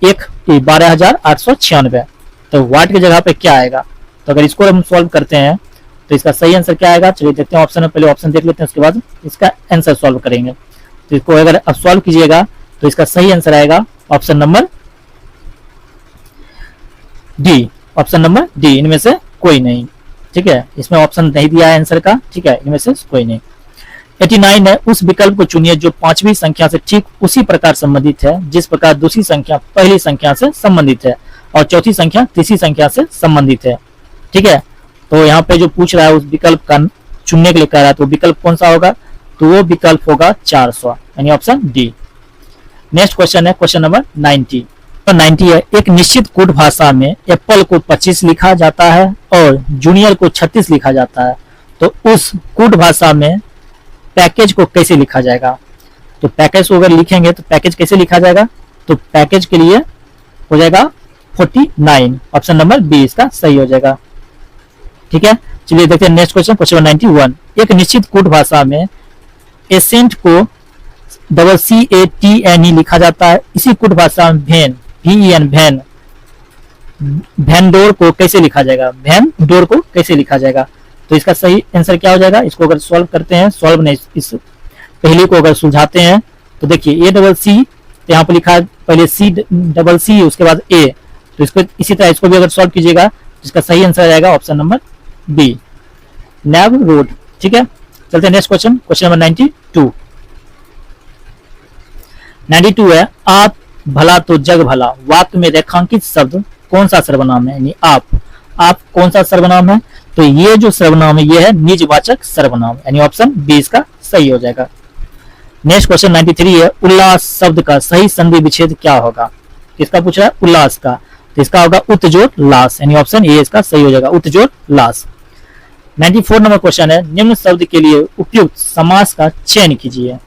[SPEAKER 1] 12,896। तो वाट की जगह पे क्या आएगा। तो अगर इसको हम सॉल्व करते हैं तो इसका सही आंसर क्या आएगा। चलिए देखते हैं ऑप्शन में, पहले ऑप्शन देख लेते हैं उसके बाद इसका आंसर सॉल्व करेंगे। तो इसको अगर आप सॉल्व कीजिएगा तो इसका सही आंसर आएगा option number D, option number D, इनमें से कोई नहीं। ठीक है, इसमें ऑप्शन नहीं दिया है आंसर का। ठीक है, इनमें से कोई नहीं। 89 है, उस विकल्प को चुनिए जो 5वीं संख्या से ठीक उसी प्रकार संबंधित है जिस प्रकार दूसरी संख्या पहली संख्या से संबंधित है और चौथी संख्या तीसरी संख्या से संबंधित है। ठीक है, तो यहाँ पे जो पूछ रहा है उस विकल्प का चुनने के लिए कह रहा है, तो विकल्प कौन सा होगा, तो वो विकल्प होगा 400, यानी ऑप्शन डी। नेक्स्ट क्वेश्चन है क्वेश्चन नंबर 90। तो 90 है, एक निश्चित कोड भाषा में एप्पल को 25 लिखा जाता है और जूनियर को 36 लिखा जाता है। तो उस कोड भाषा में पैकेज को कैसे लिखा जाएगा। तो पैकेज को अगर लिखेंगे तो पैकेज कैसे लिखा जाएगा, तो पैकेज के लिए हो जाएगा 49, ऑप्शन नंबर बी इसका सही हो जाएगा। ठीक है, चलिए देखते हैं नेक्स्ट क्वेश्चन, क्वेश्चन 91। एक निश्चित कोड भाषा में एसेंट को CATNE लिखा जाता है। इसी कोड भाषा में VEN वैनडोर को कैसे लिखा जाएगा, वैनडोर को कैसे लिखा जाएगा। तो इसका सही आंसर क्या हो जाएगा, इसको अगर सॉल्व करते हैं, सॉल्व नहीं इस पहले को अगर सुलझाते हैं तो देखिए ACC, तो यहाँ पर लिखा है पहले CCC उसके बाद A। तो इसको इसी तरह इसको भी अगर सॉल्व कीजिएगा तो इसका सही आंसर आ जाएगा ऑप्शन नंबर बी, नैव रोड। ठीक है, चलते हैं नेक्स्ट क्वेश्चन, क्वेश्चन नंबर 92। 92 है, आप भला तो जग भला वाक्य में रेखांकित शब्द कौन सा सर्वनाम है, यानी आप कौन सा सर्वनाम है। तो ये जो सर्वनाम है ये है निजवाचक सर्वनाम, यानी ऑप्शन बी इसका सही हो जाएगा। नेक्स्ट क्वेश्चन 93 है, उल्लास शब्द का सही संधि विच्छेद क्या होगा? किसका पूछ रहा है? उल्लास का। तो इसका होगा उत्जोर लास, यानी ऑप्शन ए इसका सही हो जाएगा, उत्जोर लास। 94 नंबर क्वेश्चन है, निम्न शब्द के लिए उपयुक्त समास का चयन कीजिए।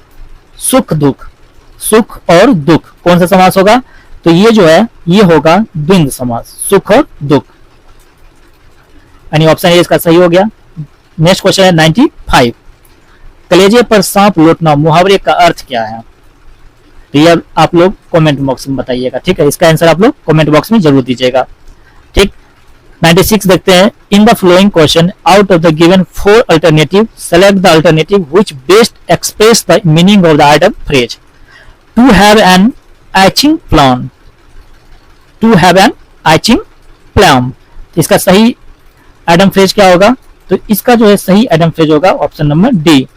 [SPEAKER 1] सुख दुख, सुख और दुख कौन सा समास होगा? तो ये जो है ये होगा द्वंद्व समास, सुख और दुख, यानी ऑप्शन ए इसका सही हो गया। नेक्स्ट क्वेश्चन है 95, कलेजे पर सांप लौटना मुहावरे का अर्थ क्या है? तो ये आप लोग कमेंट बॉक्स में बताइएगा, ठीक है, इसका आंसर आप लोग कमेंट बॉक्स में जरूर दीजिएगा, ठीक। 96 देखते हैं, in the following question out of the given 4 alternative select the alternative which best express the meaning of the item phrase. To have an itching plan, to have an itching plan, इसका सही idiom phrase क्या होगा? तो इसका जो है सही idiom phrase होगा option number D,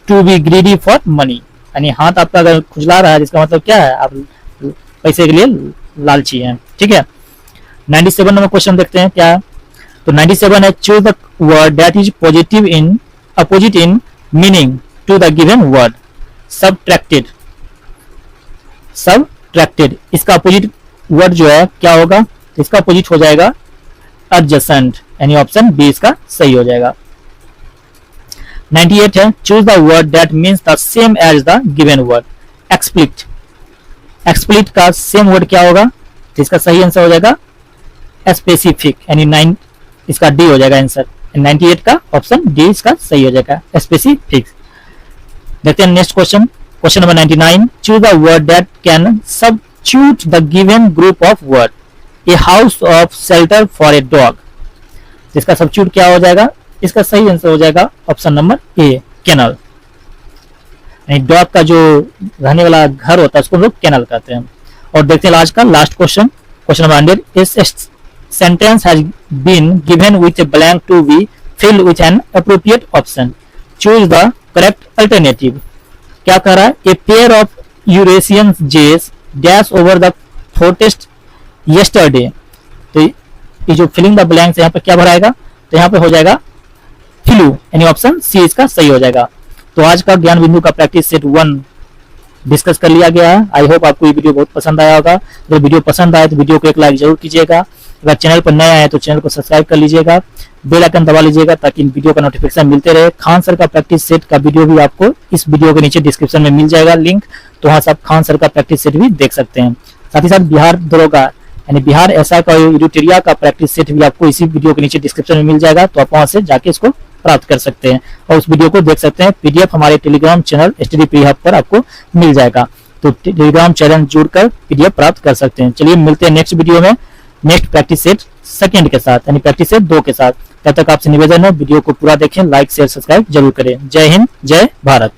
[SPEAKER 1] to be greedy for money, यानी हाथ आपका अगर खुजला रहा है जिसका मतलब क्या है? आप पैसे के लिए लालची हैं, ठीक है। 97 नंबर क्वेश्चन देखते हैं क्या है? तो 97 है, choose the word that is positive in opposite in meaning to the given word. Subtracted, subtracted, इसका अपोजिट वर्ड जो है क्या होगा? इसका अपोजिट हो जाएगा एडजेसेंट, यानी ऑप्शन बी इसका सही हो जाएगा। 98 है, choose the word that means the same as the given word. Explicit, explicit का सेम वर्ड क्या होगा? तो इसका सही आंसर हो जाएगा स्पेसिफिक, यानी 9 इसका डी हो जाएगा आंसर। 98 का ऑप्शन डी इसका सही हो जाएगा, स्पेसिफिक। देखते हैं next question, question number 99, choose the word that can substitute the given group of word. A house of shelter for a dog, इसका सब्स्टिट्यूट क्या हो जाएगा? इसका सही आंसर हो जाएगा option number A, kennel, dog का जो रहने वाला घर होता है उसको हम लोग केनल कहते हैं। और देखते हैं आज का last question, question number 100, this sentence has been given with a blank to be fill with an appropriate option, choose the correct alternative. क्या कह रहा है? A pair of Eurasian jays dash over the forest yesterday. तो ये जो filling the blanks यहाँ पे क्या भराएगा? तो यहाँ पे हो जाएगा फिलू, यानी ऑप्शन सी इसका सही हो जाएगा। तो आज का ज्ञान बिंदु का प्रैक्टिस सेट 1 डिस्कस कर लिया गया है। आई होप आपको ये वीडियो बहुत पसंद आया होगा। अगर वीडियो पसंद आए तो वीडियो को एक लाइक जरूर कीजिएगा। अगर चैनल पर नए आए तो चैनल को सब्सक्राइब कर लीजिएगा, बेल आइकन दबा लीजिएगा ताकि इन वीडियो का नोटिफिकेशन मिलते रहे। खान सर का प्रैक्टिस सेट का वीडियो भी आपको इस वीडियो के नीचे डिस्क्रिप्शन में मिल जाएगा लिंक, तो वहां से आप खान सर का प्रैक्टिस सेट भी देख सकते हैं। साथ ही साथ बिहार दरोगा यानी बिहार एसआई का यूटिरिया का प्रैक्टिस सेट भी आपको इसी वीडियो के नीचे डिस्क्रिप्शन में मिल जाएगा, तो आप वहां से जाके इसको प्राप्त कर सकते हैं और उस वीडियो को देख सकते हैं। पीडीएफ हमारे Telegram channel STD pre hub पर आपको मिल जाएगा, तो टेलीग्राम चैनल जुड़कर पीडीएफ प्राप्त कर सकते हैं। चलिए मिलते हैं नेक्स्ट वीडियो में नेक्स्ट प्रैक्टिस सेट सेकंड के साथ, यानी प्रैक्टिस सेट 2 के साथ। तब तक आपसे निवेदन है वीडियो को पूरा देखें, लाइक शेयर सब्सक्राइब जरूर करें। जय हिंद, जय भारत।